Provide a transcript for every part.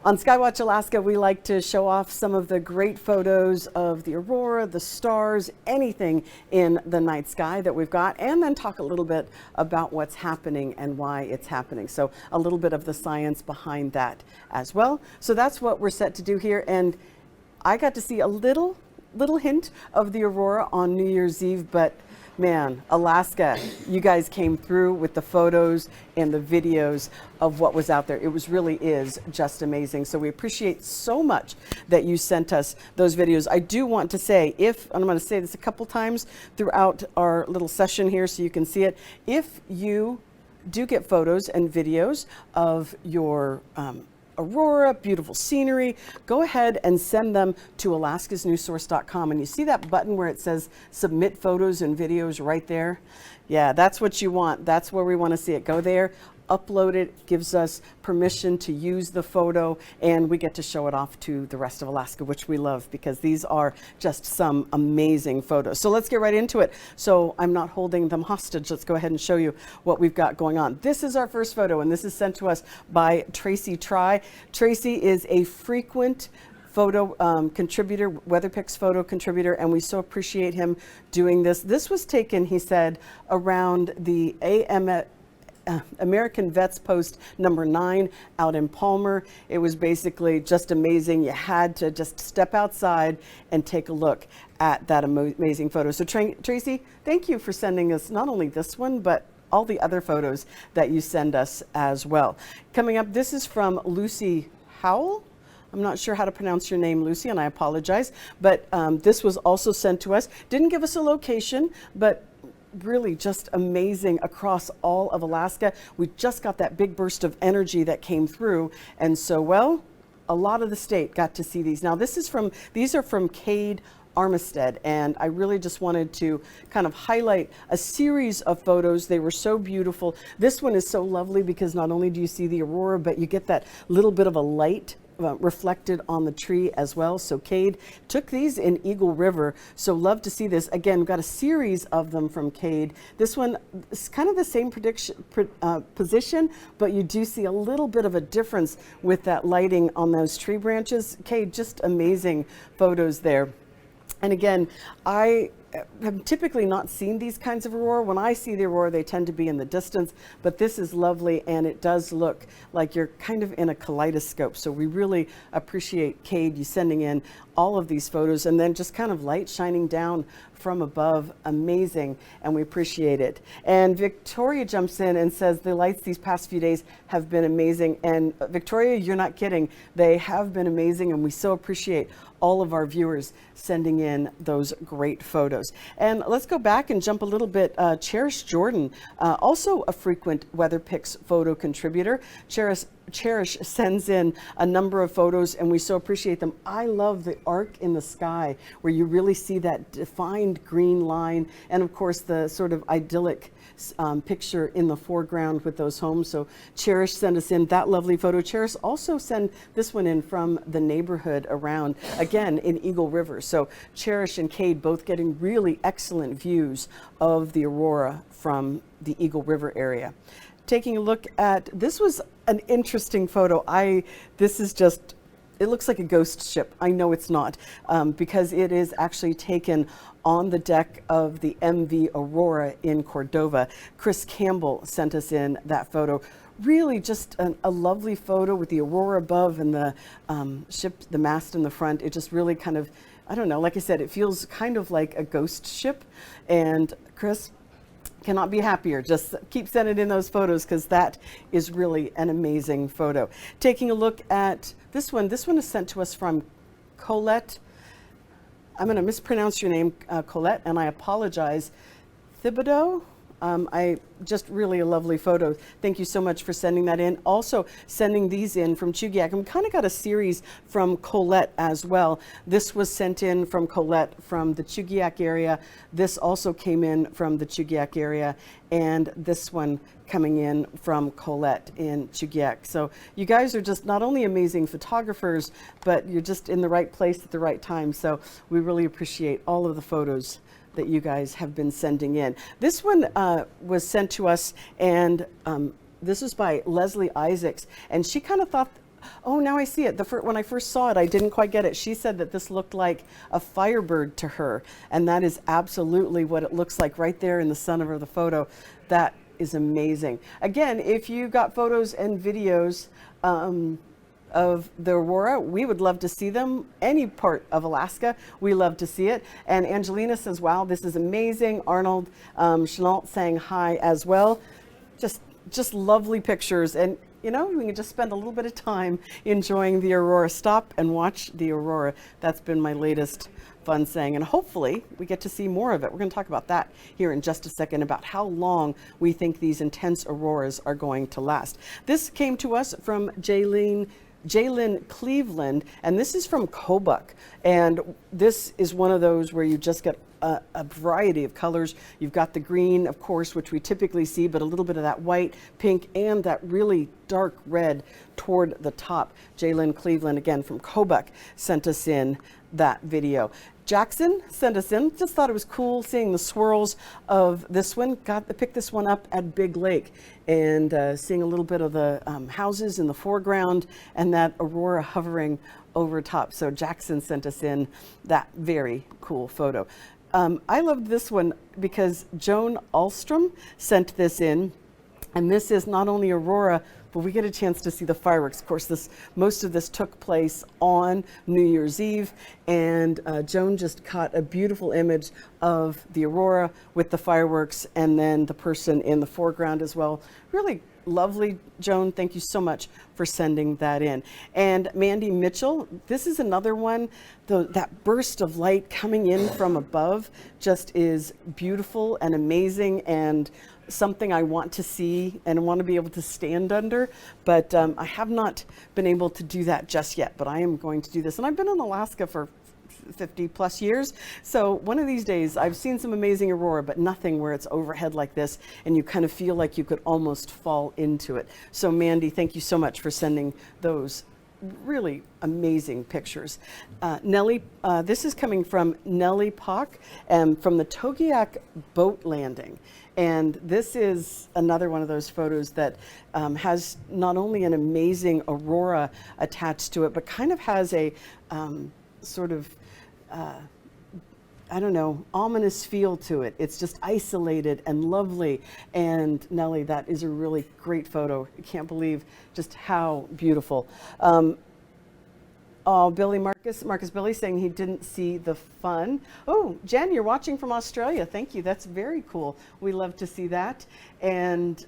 On Skywatch Alaska, we like to show off some of the great photos of the aurora, the stars, anything in the night sky that we've got, and then talk a little bit about what's happening and why it's happening. So a little bit of the science behind that as well. So that's what we're set to do here. And I got to see a little hint of the aurora on New Year's Eve, but man, Alaska, you guys came through with the photos and the videos of what was out there. It really is just amazing. So we appreciate so much that you sent us those videos. I do want to say, and I'm going to say this a couple times throughout our little session here so you can see it, if you do get photos and videos of your aurora, beautiful scenery, go ahead and send them to alaskasnewssource.com. And you see that button where it says submit photos and videos right there? Yeah, that's what you want. That's where we want to see it. Go there, upload it, gives us permission to use the photo, and we get to show it off to the rest of Alaska, which we love because these are just some amazing photos. So let's get right into it. So I'm not holding them hostage. Let's go ahead and show you what we've got going on. This is our first photo, and this is sent to us by Tracy Try. Tracy is a frequent photo contributor, WeatherPix photo contributor, and we so appreciate him doing this. This was taken, he said, around the American Vets Post number 9 out in Palmer. It was basically just amazing. You had to just step outside and take a look at that amazing photo. So Tracy, thank you for sending us not only this one, but all the other photos that you send us as well. Coming up, this is from Lucy Howell. I'm not sure how to pronounce your name, Lucy, and I apologize, but this was also sent to us. Didn't give us a location, but really just amazing across all of Alaska. We just got that big burst of energy that came through, and so, well, a lot of the state got to see these. Now these are from Cade Armistead, and I really just wanted to kind of highlight a series of photos. They were so beautiful. This one is so lovely because not only do you see the aurora, but you get that little bit of a light reflected on the tree as well. So Cade took these in Eagle River. So love to see this. Again, we've got a series of them from Cade. This one is kind of the same position, but you do see a little bit of a difference with that lighting on those tree branches. Cade, just amazing photos there. And again, I have typically not seen these kinds of aurora. When I see the aurora, they tend to be in the distance, but this is lovely, and it does look like you're kind of in a kaleidoscope. So we really appreciate, Cade, you sending in all of these photos, and then just kind of light shining down from above. Amazing, and we appreciate it. And Victoria jumps in and says the lights these past few days have been amazing. And Victoria, you're not kidding. They have been amazing, and we so appreciate all of our viewers sending in those great photos. And let's go back and jump a little bit. Cherish Jordan, also a frequent WeatherPix photo contributor. Cherish sends in a number of photos, and we so appreciate them. I love the arc in the sky where you really see that defined green line, and of course the sort of idyllic picture in the foreground with those homes. So Cherish sent us in that lovely photo. Cherish also sent this one in from the neighborhood around, again, in Eagle River. So Cherish and Cade both getting really excellent views of the aurora from the Eagle River area. Taking a look at, this was an interesting photo. This is just, it looks like a ghost ship. I know it's not, because it is actually taken on the deck of the MV Aurora in Cordova. Chris Campbell sent us in that photo. Really just a lovely photo with the aurora above and the ship, the mast in the front. It just really kind of, I don't know, like I said, it feels kind of like a ghost ship. And Chris, cannot be happier. Just keep sending in those photos because that is really an amazing photo. Taking a look at this one. This one is sent to us from Colette. I'm going to mispronounce your name, Colette, and I apologize. Thibodeau. I just really a lovely photo. Thank you so much for sending that in. Also sending these in from Chugiak. And we kind of got a series from Colette as well. This was sent in from Colette from the Chugiak area. This also came in from the Chugiak area. And this one coming in from Colette in Chugiak. So you guys are just not only amazing photographers, but you're just in the right place at the right time. So we really appreciate all of the photos that you guys have been sending in. This one was sent to us, and this was by Leslie Isaacs, and she kind of thought Oh, now I see it. When I first saw it, I didn't quite get it. She said that this looked like a firebird to her, and that is absolutely what it looks like right there in the center of the photo. That is amazing. Again, if you got photos and videos of the aurora, we would love to see them. Any part of Alaska, we love to see it. And Angelina says, wow, this is amazing. Arnold Chenault saying hi as well. Just lovely pictures. And you know, we can just spend a little bit of time enjoying the aurora. Stop and watch the aurora. That's been my latest fun saying, and hopefully we get to see more of it. We're going to talk about that here in just a second, about how long we think these intense auroras are going to last. This came to us from Jaylene Cleveland, and this is from Kobuk. And this is one of those where you just get a variety of colors. You've got the green, of course, which we typically see, but a little bit of that white, pink, and that really dark red toward the top. Jaylene Cleveland, again from Kobuk, sent us in that video. Jackson sent us in. Just thought it was cool seeing the swirls of this one. Got to pick this one up at Big Lake, and seeing a little bit of the houses in the foreground and that aurora hovering over top. So Jackson sent us in that very cool photo. I loved this one because Joan Alstrom sent this in, and this is not only aurora, but we get a chance to see the fireworks. Of course, most of this took place on New Year's Eve, and Joan just caught a beautiful image of the aurora with the fireworks, and then the person in the foreground as well. Really lovely, Joan. Thank you so much for sending that in. And Mandy Mitchell, this is another one. That burst of light coming in from above just is beautiful and amazing, and something I want to see and want to be able to stand under, but I have not been able to do that just yet, but I am going to do this. And I've been in Alaska for 50 plus years, so one of these days I've seen some amazing aurora, but nothing where it's overhead like this and you kind of feel like you could almost fall into it. So Mandy, thank you so much for sending those really amazing pictures. Nellie, this is coming from Nellie Pock from the Togiak boat landing. And this is another one of those photos that has not only an amazing aurora attached to it, but kind of has a sort of, I don't know, ominous feel to it. It's just isolated and lovely. And Nellie, that is a really great photo. I can't believe just how beautiful. Oh, Marcus Billy saying he didn't see the fun. Oh, Jen, you're watching from Australia. Thank you. That's very cool. We love to see that. And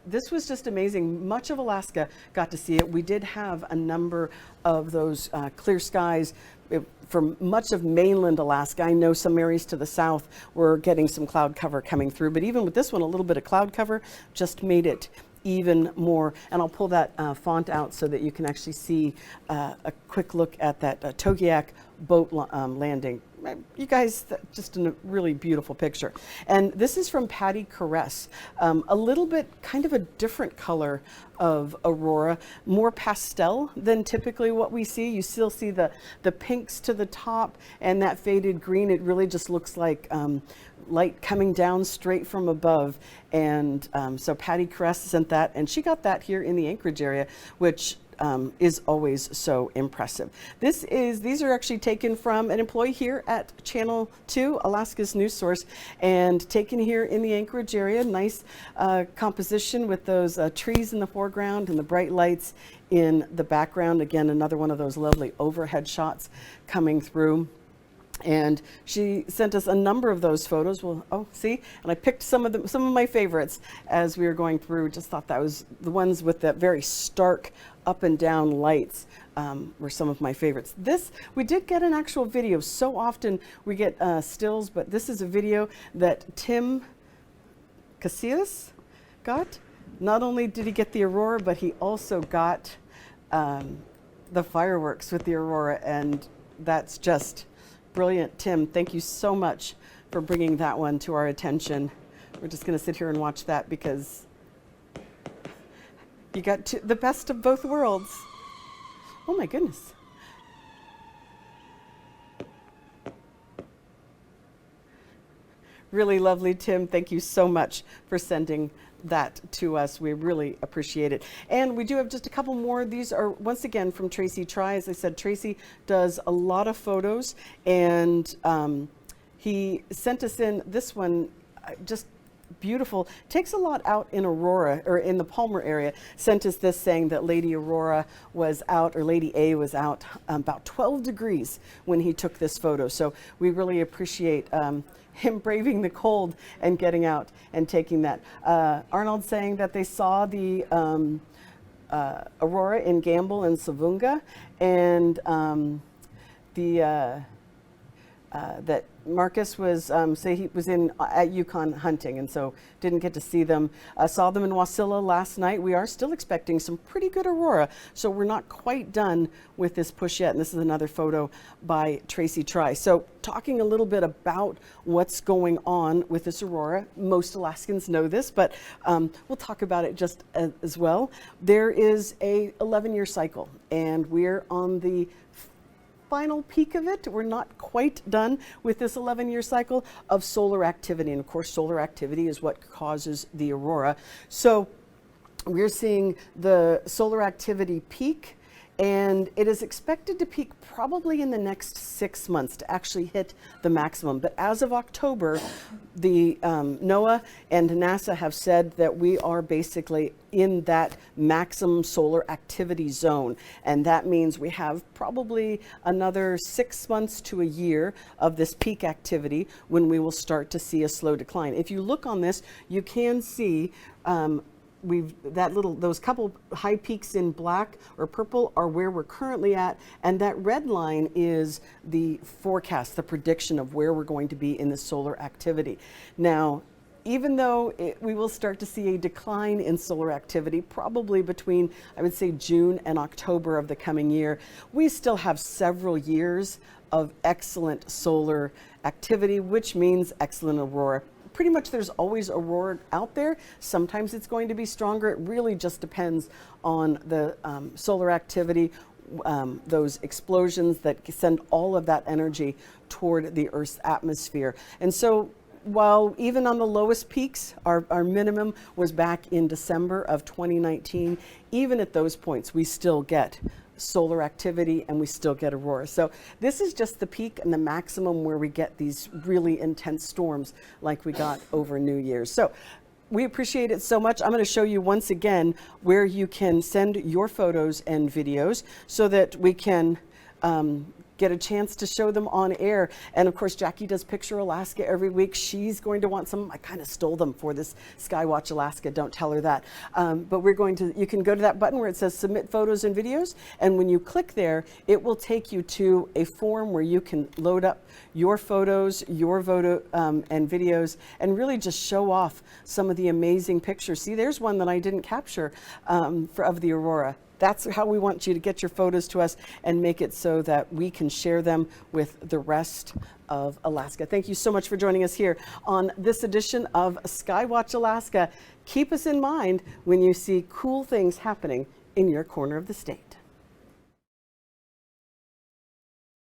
this was just amazing. Much of Alaska got to see it. We did have a number of those clear skies for much of mainland Alaska. I know some areas to the south were getting some cloud cover coming through, but even with this one, a little bit of cloud cover just made it even more. And I'll pull that font out so that you can actually see a quick look at that Togiak boat landing. You guys, just a really beautiful picture. And this is from Patty Caress. A little bit kind of a different color of aurora, more pastel than typically what we see. You still see the pinks to the top and that faded green. It really just looks like light coming down straight from above. And so Patty Caress sent that, and she got that here in the Anchorage area, which is always so impressive. These are actually taken from an employee here at Channel 2, Alaska's news source, and taken here in the Anchorage area. Nice composition with those trees in the foreground and the bright lights in the background. Again, another one of those lovely overhead shots coming through. And she sent us a number of those photos. Well, oh, see, and I picked some of my favorites as we were going through. Just thought that was the ones with that very stark up and down lights were some of my favorites. We did get an actual video. So often we get stills, but this is a video that Tim Casillas got. Not only did he get the aurora, but he also got the fireworks with the aurora, and that's just brilliant. Tim, thank you so much for bringing that one to our attention. We're just going to sit here and watch that because you got the best of both worlds. Oh my goodness. really lovely, Tim. Thank you so much for sending that to us. We really appreciate it. And we do have just a couple more. These are once again from Tracy Try. As I said, Tracy does a lot of photos, and he sent us in this one, just beautiful. Takes a lot out in Aurora, or in the Palmer area. Sent us this saying that Lady Aurora was out, or Lady A was out about 12 degrees when he took this photo. So we really appreciate him braving the cold and getting out and taking that. Arnold saying that they saw the Aurora in Gamble and Savunga, and that Marcus was say he was at Yukon hunting, and so didn't get to see them. Saw them in Wasilla last night. We are still expecting some pretty good Aurora, so we're not quite done with this push yet. And this is another photo by Tracy Try. So talking a little bit about what's going on with this Aurora. Most Alaskans know this, but we'll talk about it just as well. There is a 11-year cycle, and we're on the final peak of it. We're not quite done with this 11-year cycle of solar activity. And of course, solar activity is what causes the Aurora. So we're seeing the solar activity peak, and it is expected to peak probably in the next 6 months to actually hit the maximum. But as of October, the NOAA and NASA have said that we are basically in that maximum solar activity zone. And that means we have probably another 6 months to a year of this peak activity when we will start to see a slow decline. If you look on this, you can see those couple high peaks in black or purple are where we're currently at, and that red line is the forecast, the prediction of where we're going to be in the solar activity. Now, even though we will start to see a decline in solar activity probably between, I would say, June and October of the coming year, we still have several years of excellent solar activity, which means excellent Aurora. Pretty much there's always Aurora out there. Sometimes it's going to be stronger. It really just depends on the solar activity, those explosions that send all of that energy toward the Earth's atmosphere. And so while even on the lowest peaks, our minimum was back in December of 2019, even at those points, we still get solar activity and we still get Aurora. So this is just the peak and the maximum where we get these really intense storms like we got over New Year's. So we appreciate it so much. I'm going to show you once again where you can send your photos and videos so that we can get a chance to show them on air. And of course, Jackie does Picture Alaska every week. She's going to want some. I kind of stole them for this Skywatch Alaska. Don't tell her that. But you can go to that button where it says submit photos and videos. And when you click there, it will take you to a form where you can load up your photos, your and videos, and really just show off some of the amazing pictures. See, there's one that I didn't capture of the Aurora. That's how we want you to get your photos to us and make it so that we can share them with the rest of Alaska. Thank you so much for joining us here on this edition of Skywatch Alaska. Keep us in mind when you see cool things happening in your corner of the state.